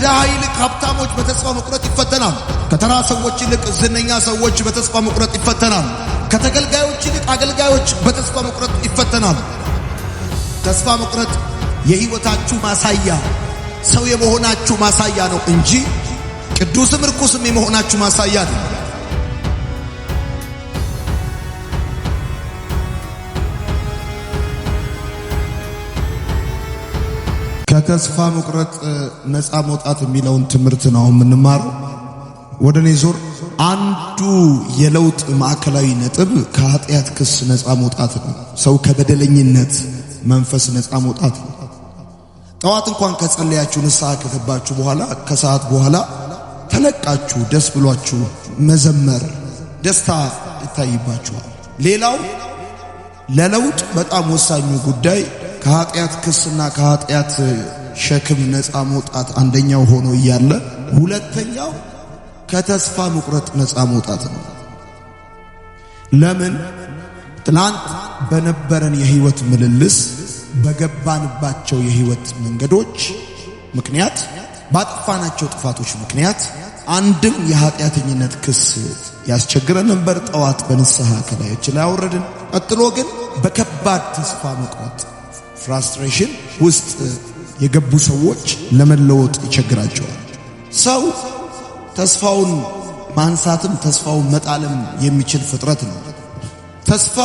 ከድሃ ይልቅ ሀብታሞች በተስፋ መቁረጥ ይፈተናሉ። ከተራ ሰዎች ይልቅ ዝነኛ ሰዎች በተስፋ መቁረጥ ይፈተናሉ። ከተገልጋዮች ይልቅ አገልጋዮች በተስፋ መቁረጥ ይፈተናሉ። ተስፋ መቁረጥ የህይወታችሁ ማሳያ፣ ሰው የመሆናችሁ ማሳያ ነው እንጂ ቅዱስም ርኩስም የመሆናችሁ ማሳያ አይደለም። ከተስፋ መቁረጥ ነፃ መውጣት የሚለውን ትምህርት ነው የምንማረው። ወደኔ ዞር። አንዱ የለውጥ ማዕከላዊ ነጥብ ከኃጢአት ክስ ነፃ መውጣት ነው። ሰው ከበደለኝነት መንፈስ ነፃ መውጣት ነው። ጠዋት እንኳን ከጸለያችሁ ንስሐ ከገባችሁ በኋላ ከሰዓት በኋላ ተለቃችሁ ደስ ብሏችሁ መዘመር ደስታ ይታይባችኋል። ሌላው ለለውጥ በጣም ወሳኙ ጉዳይ ከኃጢአት ክስና ከኃጢአት ሸክም ነፃ መውጣት አንደኛው ሆኖ እያለ ሁለተኛው ከተስፋ መቁረጥ ነፃ መውጣት ነው። ለምን? ትናንት በነበረን የህይወት ምልልስ በገባንባቸው የህይወት መንገዶች ምክንያት ባጠፋናቸው ጥፋቶች ምክንያት አንድም የኃጢአተኝነት ክስ ያስቸግረን ነበር። ጠዋት በንስሐ ከላያችን ላይ አወረድን። ቀጥሎ ግን በከባድ ተስፋ መቁረጥ ፍራስትሬሽን ውስጥ የገቡ ሰዎች ለመለወጥ ይቸግራቸዋል። ሰው ተስፋውን ማንሳትም ተስፋውን መጣልም የሚችል ፍጥረት ነው። ተስፋ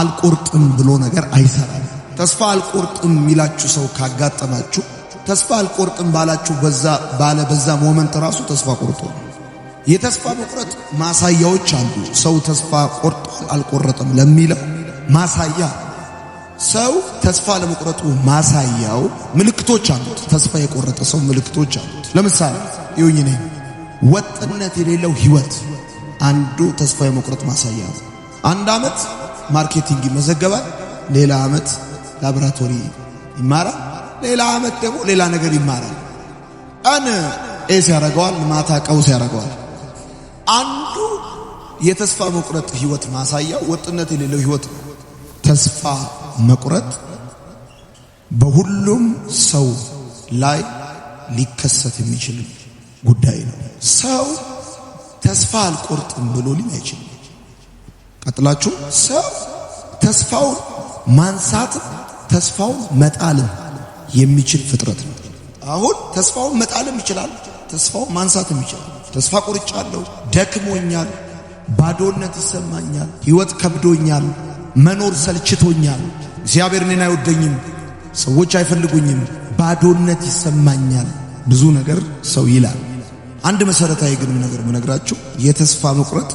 አልቆርጥም ብሎ ነገር አይሰራም። ተስፋ አልቆርጥም የሚላችሁ ሰው ካጋጠማችሁ ተስፋ አልቆርጥም ባላችሁ በዛ ሞመንት ራሱ ተስፋ ቆርጦ ነው። የተስፋ መቁረጥ ማሳያዎች አሉ። ሰው ተስፋ ቆርጧል አልቆረጠም ለሚለው ማሳያ ሰው ተስፋ ለመቁረጡ ማሳያው ምልክቶች አሉት። ተስፋ የቆረጠ ሰው ምልክቶች አሉት። ለምሳሌ ይሁን ወጥነት የሌለው ህይወት አንዱ ተስፋ የመቁረጥ ማሳያ ነው። አንድ አመት ማርኬቲንግ ይመዘገባል፣ ሌላ አመት ላቦራቶሪ ይማራል፣ ሌላ አመት ደግሞ ሌላ ነገር ይማራል። ቀን ኤስ ያደርገዋል፣ ማታ ቀውስ ያደርገዋል። አንዱ የተስፋ መቁረጥ ህይወት ማሳያው ወጥነት የሌለው ህይወት ነው። ተስፋ መቁረጥ በሁሉም ሰው ላይ ሊከሰት የሚችል ጉዳይ ነው። ሰው ተስፋ አልቆርጥም ብሎ ሊል አይችልም። ቀጥላችሁ ሰው ተስፋውን ማንሳት ተስፋውን መጣልም የሚችል ፍጥረት ነው። አሁን ተስፋውን መጣልም ይችላል፣ ተስፋውን ማንሳትም ይችላል። ተስፋ ቆርጫለሁ፣ ደክሞኛል፣ ባዶነት ይሰማኛል፣ ህይወት ከብዶኛል፣ መኖር ሰልችቶኛል፣ እግዚአብሔር እኔን አይወደኝም፣ ሰዎች አይፈልጉኝም፣ ባዶነት ይሰማኛል፣ ብዙ ነገር ሰው ይላል። አንድ መሰረታዊ ግን ነገር ምነግራችሁ የተስፋ መቁረጥ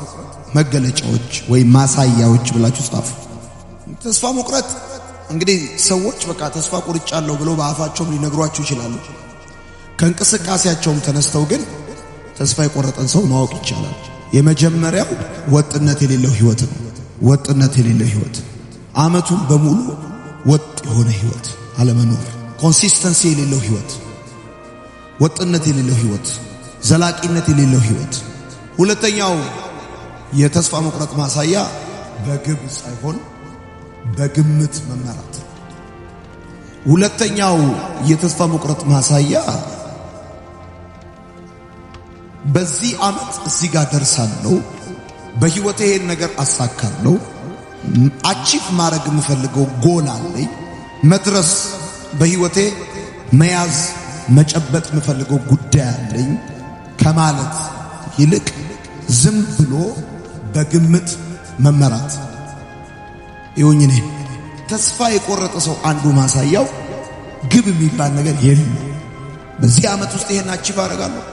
መገለጫዎች ወይ ማሳያዎች ብላችሁ ጻፉ። ተስፋ መቁረጥ እንግዲህ ሰዎች በቃ ተስፋ ቆርጫለሁ ብለው በአፋቸውም ሊነግሯችሁ ይችላሉ። ከእንቅስቃሴያቸውም ተነስተው ግን ተስፋ የቆረጠን ሰው ማወቅ ይቻላል። የመጀመሪያው ወጥነት የሌለው ህይወት ነው። ወጥነት የሌለው ህይወት አመቱን በሙሉ ወጥ የሆነ ህይወት አለመኖር፣ ኮንሲስተንሲ የሌለው ህይወት፣ ወጥነት የሌለው ህይወት፣ ዘላቂነት የሌለው ህይወት። ሁለተኛው የተስፋ መቁረጥ ማሳያ በግብ ሳይሆን በግምት መመራት። ሁለተኛው የተስፋ መቁረጥ ማሳያ በዚህ አመት እዚህ ጋር ደርሳለሁ፣ በህይወቴ ይሄን ነገር አሳካለሁ፣ አቺቭ ማድረግ የምፈልገው ጎል አለኝ፣ መድረስ በህይወቴ መያዝ መጨበጥ የምፈልገው ጉዳይ አለኝ ከማለት ይልቅ ዝም ብሎ በግምት መመራት። ይሁንኔ ተስፋ የቆረጠ ሰው አንዱ ማሳያው ግብ የሚባል ነገር የለም። በዚህ አመት ውስጥ ይሄን አቺቭ አደርጋለሁ፣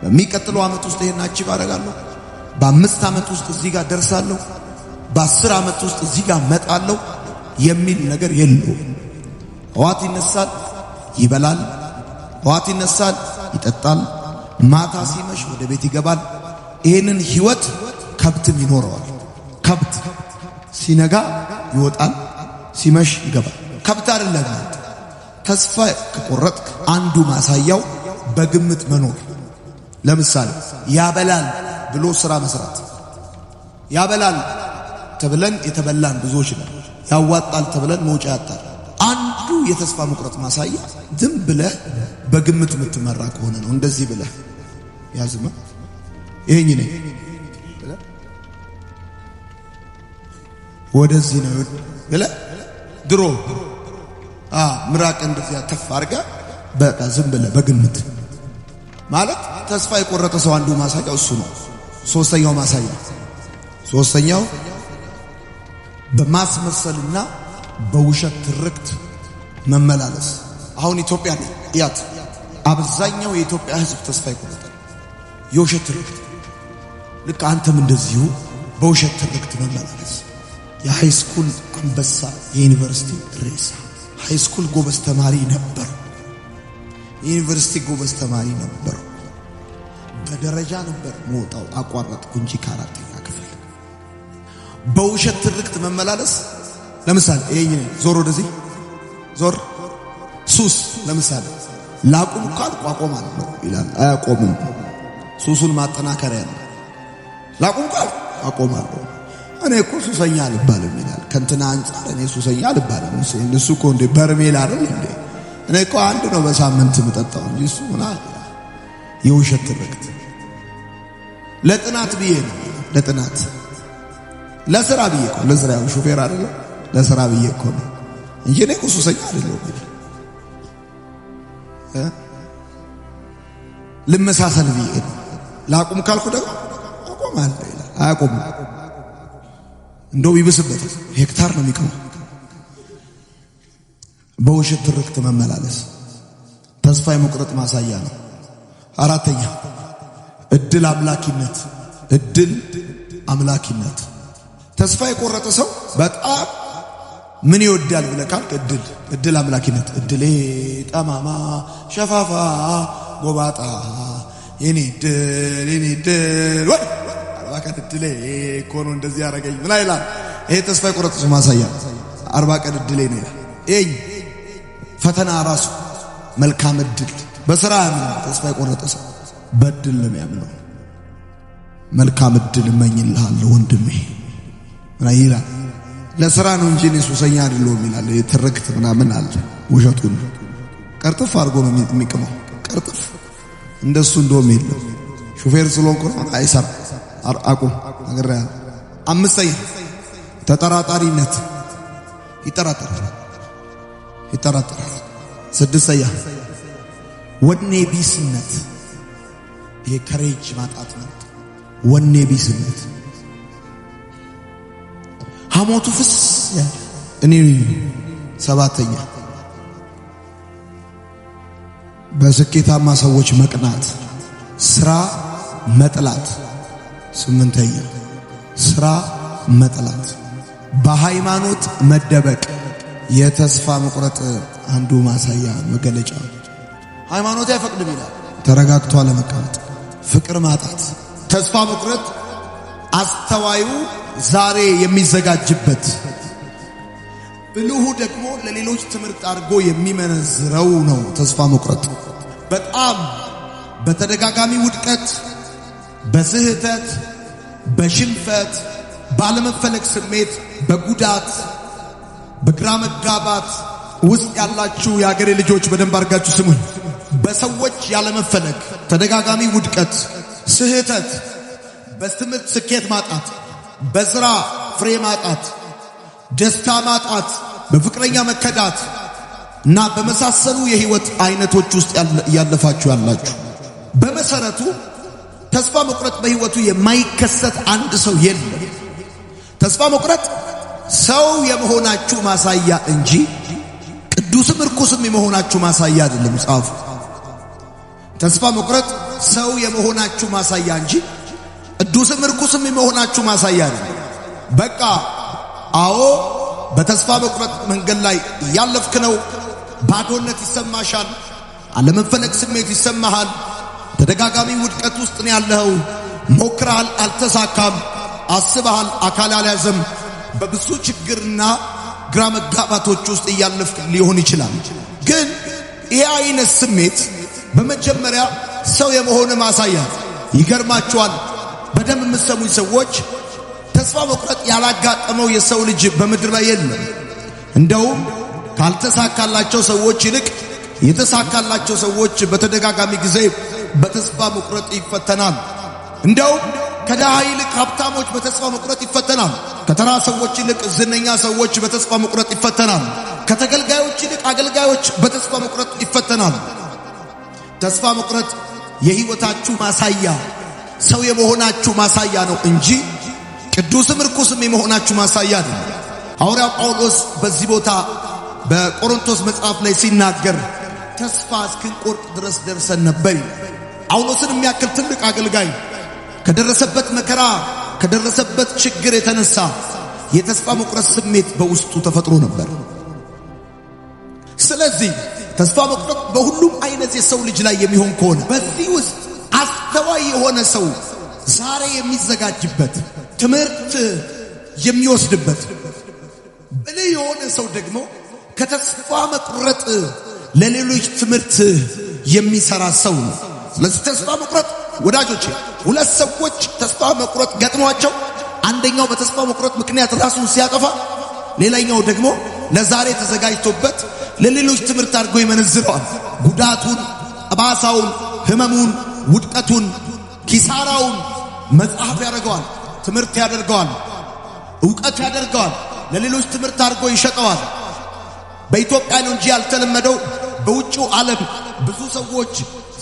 በሚቀጥለው አመት ውስጥ ይሄን አቺቭ አደርጋለሁ፣ በ5 አመት ውስጥ እዚህ ጋር ደርሳለሁ፣ በ10 አመት ውስጥ እዚህ ጋር መጣለሁ የሚል ነገር የለውም። ጠዋት ይነሳል ይበላል፣ ጠዋት ይነሳል ይጠጣል፣ ማታ ሲመሽ ወደ ቤት ይገባል። ይሄንን ህይወት ከብትም ይኖረዋል። ከብት ሲነጋ ይወጣል፣ ሲመሽ ይገባል። ከብት አይደለም። ተስፋ ከቆረጥክ አንዱ ማሳያው በግምት መኖር። ለምሳሌ ያበላል ብሎ ስራ መስራት። ያበላል ተብለን የተበላን ብዙዎች ነን። ያዋጣል ተብለን መውጫ ያጣል። አንዱ የተስፋ መቁረጥ ማሳያ ዝም ብለህ በግምት የምትመራ ከሆነ ነው። እንደዚህ ብለህ ያዝማ ይሄኝ ነኝ ወደዚህ ነው ብለህ ድሮ ምራቅ እንደዚህ ተፍ አድርጋ በቃ ዝም ብለህ በግምት ማለት ተስፋ የቆረጠ ሰው አንዱ ማሳያው እሱ ነው። ሶስተኛው ማሳያ ሶስተኛው በማስመሰልና በውሸት ትርክት መመላለስ። አሁን ኢትዮጵያ ላይ ያት አብዛኛው የኢትዮጵያ ሕዝብ ተስፋ ይቆርጣል። የውሸት ትርክት ልክ አንተም እንደዚሁ በውሸት ትርክት መመላለስ። የሃይስኩል አንበሳ የዩኒቨርሲቲ ሬሳ። ሃይስኩል ጎበዝ ተማሪ ነበር፣ የዩኒቨርሲቲ ጎበዝ ተማሪ ነበር። በደረጃ ነበር ሞጣው አቋረጥኩ እንጂ ከአራተኛ ክፍል። በውሸት ትርክት መመላለስ። ለምሳሌ ይሄኝ ዞር ወደዚህ ዞር። ሱስ ለምሳሌ ላቁም ካልኩ አቆማለሁ ይላል፣ አያቆምም። ሱሱን ማጠናከሪያ ነው። ላቁም ካልኩ አቆማለሁ። እኔ እኮ ሱሰኛ አልባልም ይላል። ከንትና አንፃር እኔ ሱሰኛ አልባልም። እሱ እኮ እንደ በርሜል አይደል እንዴ? እኔ እኮ አንድ ነው በሳምንት የምጠጣው እንጂ እሱ ምናምን። የውሸት ትርክት ለጥናት ብዬ ነው፣ ለጥናት ለሥራ ብዬ እኮ ለሥራ ያው ሹፌር አይደለም፣ ለሥራ ብዬ እኮ ነው እንጂ እኔ እኮ ሱሰኛ አይደለሁም ይላል። ልመሳሰል ብዬ ነው። ላቁም ካልኩ ደግሞ አቆማለሁ ይላል፣ አያቆምም። እንደው ይብስበት ሄክታር ነው የሚቀመው። በውሸት ትርክት መመላለስ ተስፋ የመቁረጥ ማሳያ ነው። አራተኛ እድል አምላኪነት። እድል አምላኪነት። ተስፋ የቆረጠ ሰው በጣም ምን ይወዳል ብለህ ካልክ እድል አምላኪነት። እድሌ ጠማማ ሸፋፋ ጎባጣ የኔ እድል ወይ ቀን እድሌ እኮ ነው እንደዚህ ያደረገኝ ምን ይላል። ይሄ ተስፋ የቆረጠ ሰው ማሳያ 40 ቀን እድሌ ነው ይላል። ይሄ ፈተና ራሱ መልካም እድል። በሥራ ተስፋ የቆረጠ ሰው በእድል ነው የሚያምነው። መልካም እድል እመኝልሃለሁ ወንድሜ ምን ይላል። ለሥራ ነው እንጂ እኔ ሱሰኛ አይደለሁም ይላል። የትርክት ምናምን አለ። ውሸቱን ቀርጥፍ አድርጎ ነው የሚቅመው። ቀርጥፍ እንደሱ እንደውም የለም። ሹፌር ስለሆንኩ ነው አይሰራ አቁም ነገር ያለ። አምስተኛ ተጠራጣሪነት። ይጠራጠራል። ስድስተኛ ወኔ ቢስነት። ይሄ ከሬጅ ማጣት ነው። ወኔ ቢስነት ሐሞቱ ፍስ ያለ እኔ። ሰባተኛ በስኬታማ ሰዎች መቅናት፣ ስራ መጥላት። ስምንተኛ ስራ መጥላት። በሃይማኖት መደበቅ የተስፋ መቁረጥ አንዱ ማሳያ መገለጫ። ሃይማኖት አይፈቅድም ይላል፣ ተረጋግቶ አለመቀመጥ። ፍቅር ማጣት። ተስፋ መቁረጥ አስተዋዩ ዛሬ የሚዘጋጅበት፣ ብልሁ ደግሞ ለሌሎች ትምህርት አድርጎ የሚመነዝረው ነው። ተስፋ መቁረጥ በጣም በተደጋጋሚ ውድቀት፣ በስህተት፣ በሽንፈት፣ ባለመፈለግ ስሜት፣ በጉዳት፣ በግራ መጋባት ውስጥ ያላችሁ የአገሬ ልጆች በደንብ አድርጋችሁ ስሙኝ። በሰዎች ያለመፈለግ፣ ተደጋጋሚ ውድቀት፣ ስህተት፣ በትምህርት ስኬት ማጣት፣ በሥራ ፍሬ ማጣት፣ ደስታ ማጣት፣ በፍቅረኛ መከዳት እና በመሳሰሉ የህይወት አይነቶች ውስጥ ያለፋችሁ ያላችሁ በመሰረቱ ተስፋ መቁረጥ በህይወቱ የማይከሰት አንድ ሰው የለም። ተስፋ መቁረጥ ሰው የመሆናችሁ ማሳያ እንጂ ቅዱስም እርኩስም የመሆናችሁ ማሳያ አይደለም። ጻፉ። ተስፋ መቁረጥ ሰው የመሆናችሁ ማሳያ እንጂ ቅዱስም እርኩስም የመሆናችሁ ማሳያ አይደለም። በቃ አዎ፣ በተስፋ መቁረጥ መንገድ ላይ ያለፍክ ነው። ባዶነት ይሰማሻል። አለመፈለግ ስሜት ይሰማሃል። ተደጋጋሚ ውድቀት ውስጥ ነው ያለኸው። ሞክረሃል፣ አልተሳካም። አስበሃል፣ አካል አልያዘም። በብዙ ችግርና ግራ መጋባቶች ውስጥ እያለፍክ ሊሆን ይችላል። ግን ይሄ አይነት ስሜት በመጀመሪያ ሰው የመሆን ማሳያ። ይገርማችኋል፣ በደም የምትሰሙኝ ሰዎች ተስፋ መቁረጥ ያላጋጠመው የሰው ልጅ በምድር ላይ የለም። እንደውም ካልተሳካላቸው ሰዎች ይልቅ የተሳካላቸው ሰዎች በተደጋጋሚ ጊዜ በተስፋ መቁረጥ ይፈተናል። እንደውም ከድሃ ይልቅ ሀብታሞች በተስፋ መቁረጥ ይፈተናል። ከተራ ሰዎች ይልቅ ዝነኛ ሰዎች በተስፋ መቁረጥ ይፈተናል። ከተገልጋዮች ይልቅ አገልጋዮች በተስፋ መቁረጥ ይፈተናል። ተስፋ መቁረጥ የሕይወታችሁ ማሳያ፣ ሰው የመሆናችሁ ማሳያ ነው እንጂ ቅዱስም ርኩስም የመሆናችሁ ማሳያ አይደለም። ሐዋርያው ጳውሎስ በዚህ ቦታ በቆሮንቶስ መጽሐፍ ላይ ሲናገር ተስፋ እስክንቆርጥ ድረስ ደርሰን ነበር። ጳውሎስን የሚያክል ትልቅ አገልጋይ ከደረሰበት መከራ ከደረሰበት ችግር የተነሳ የተስፋ መቁረጥ ስሜት በውስጡ ተፈጥሮ ነበር። ስለዚህ ተስፋ መቁረጥ በሁሉም አይነት የሰው ልጅ ላይ የሚሆን ከሆነ በዚህ ውስጥ አስተዋይ የሆነ ሰው ዛሬ የሚዘጋጅበት ትምህርት የሚወስድበት፣ ብልህ የሆነ ሰው ደግሞ ከተስፋ መቁረጥ ለሌሎች ትምህርት የሚሰራ ሰው ነው። ስለዚህ ተስፋ መቁረጥ ወዳጆቼ፣ ሁለት ሰዎች ተስፋ መቁረጥ ገጥሟቸው አንደኛው በተስፋ መቁረጥ ምክንያት ራሱን ሲያጠፋ፣ ሌላኛው ደግሞ ለዛሬ ተዘጋጅቶበት ለሌሎች ትምህርት አድርጎ ይመነዝረዋል። ጉዳቱን፣ ጠባሳውን፣ ህመሙን፣ ውድቀቱን፣ ኪሳራውን መጽሐፍ ያደርገዋል፣ ትምህርት ያደርገዋል፣ ዕውቀት ያደርገዋል፣ ለሌሎች ትምህርት አድርጎ ይሸጠዋል። በኢትዮጵያ ነው እንጂ ያልተለመደው። በውጭው ዓለም ብዙ ሰዎች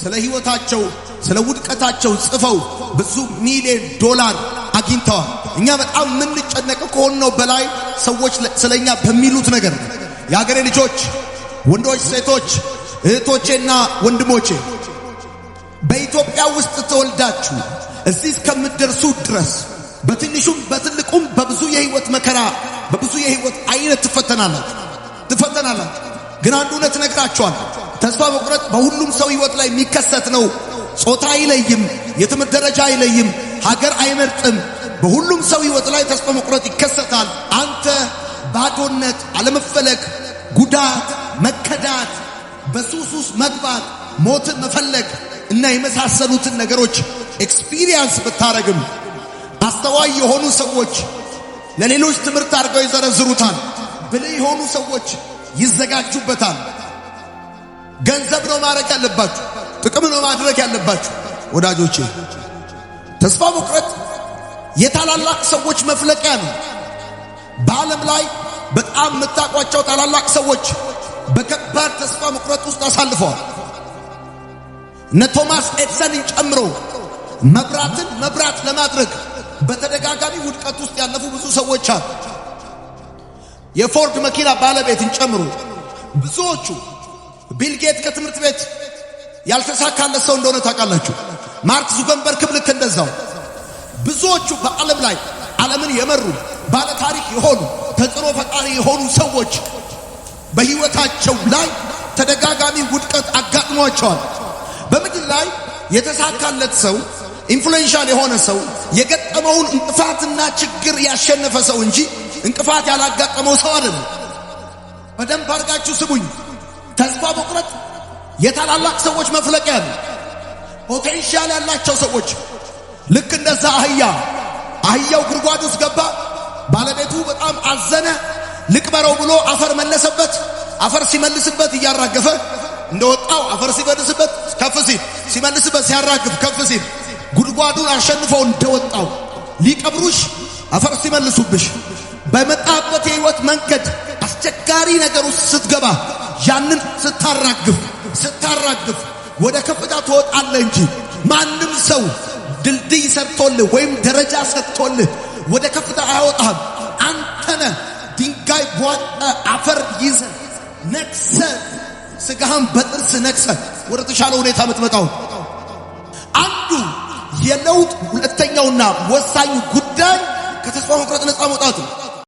ስለ ህይወታቸው ስለ ውድቀታቸው ጽፈው ብዙ ሚሊዮን ዶላር አግኝተዋል። እኛ በጣም የምንጨነቀው ከሆነው በላይ ሰዎች ስለኛ በሚሉት ነገር ነው። የሀገሬ ልጆች፣ ወንዶች፣ ሴቶች፣ እህቶቼና ወንድሞቼ በኢትዮጵያ ውስጥ ተወልዳችሁ እዚህ እስከምትደርሱ ድረስ በትንሹም በትልቁም በብዙ የህይወት መከራ በብዙ የህይወት አይነት ትፈተናላችሁ። ግን አንድ እውነት እነግራችኋለሁ። ተስፋ መቁረጥ በሁሉም ሰው ህይወት ላይ የሚከሰት ነው። ጾታ አይለይም፣ የትምህርት ደረጃ አይለይም፣ ሀገር አይመርጥም። በሁሉም ሰው ህይወት ላይ ተስፋ መቁረጥ ይከሰታል። አንተ ባዶነት፣ አለመፈለግ፣ ጉዳት፣ መከዳት፣ በሱስ መግባት፣ ሞትን መፈለግ እና የመሳሰሉትን ነገሮች ኤክስፒሪየንስ ብታረግም አስተዋይ የሆኑ ሰዎች ለሌሎች ትምህርት አድርገው ይዘረዝሩታል። ብልህ የሆኑ ሰዎች ይዘጋጁበታል። ገንዘብ ነው ማድረግ ያለባችሁ፣ ጥቅም ነው ማድረግ ያለባችሁ። ወዳጆቼ ተስፋ መቁረጥ የታላላቅ ሰዎች መፍለቂያ ነው። በዓለም ላይ በጣም የምታውቋቸው ታላላቅ ሰዎች በከባድ ተስፋ መቁረጥ ውስጥ አሳልፈዋል። እነ ቶማስ ኤድሰንን ጨምሮ መብራትን መብራት ለማድረግ በተደጋጋሚ ውድቀት ውስጥ ያለፉ ብዙ ሰዎች አሉ። የፎርድ መኪና ባለቤትን ጨምሮ ብዙዎቹ፣ ቢል ጌት ከትምህርት ቤት ያልተሳካለት ሰው እንደሆነ ታውቃላችሁ። ማርክ ዙከርበርግ ልክ እንደዛው። ብዙዎቹ በዓለም ላይ ዓለምን የመሩ ባለ ታሪክ የሆኑ ተጽዕኖ ፈጣሪ የሆኑ ሰዎች በህይወታቸው ላይ ተደጋጋሚ ውድቀት አጋጥሟቸዋል። በምድር ላይ የተሳካለት ሰው፣ ኢንፍሉዌንሻል የሆነ ሰው የገጠመውን እንቅፋትና ችግር ያሸነፈ ሰው እንጂ እንቅፋት ያላጋጠመው ሰው አይደለም። በደንብ አድርጋችሁ ስሙኝ። ተስፋ መቁረጥ የታላላቅ ሰዎች መፍለቂያ ነው። ፖቴንሻል ያላቸው ሰዎች ልክ እንደዛ አህያው ጉድጓድ ውስጥ ገባ። ባለቤቱ በጣም አዘነ። ልቅበረው ብሎ አፈር መለሰበት። አፈር ሲመልስበት እያራገፈ እንደወጣው አፈር ሲመልስበት ከፍ ሲል ሲመልስበት ሲያራግፍ ከፍ ሲል ጉድጓዱን አሸንፈው እንደወጣው ሊቀብሩሽ አፈር ሲመልሱብሽ በመጣበት የህይወት መንገድ አስቸጋሪ ነገር ውስጥ ስትገባ ያንን ስታራግፍ ወደ ከፍታ ትወጣለህ እንጂ ማንም ሰው ድልድይ ሰርቶልህ ወይም ደረጃ ሰርቶልህ ወደ ከፍታ አያወጣህም። አንተነ ድንጋይ ቧጠ አፈር ይዘ ነክሰ ስጋህን በጥርስ ነክሰ ወደ ተሻለ ሁኔታ የምትመጣው። አንዱ የለውጥ ሁለተኛውና ወሳኙ ጉዳይ ከተስፋ መቁረጥ ነፃ መውጣት ነው።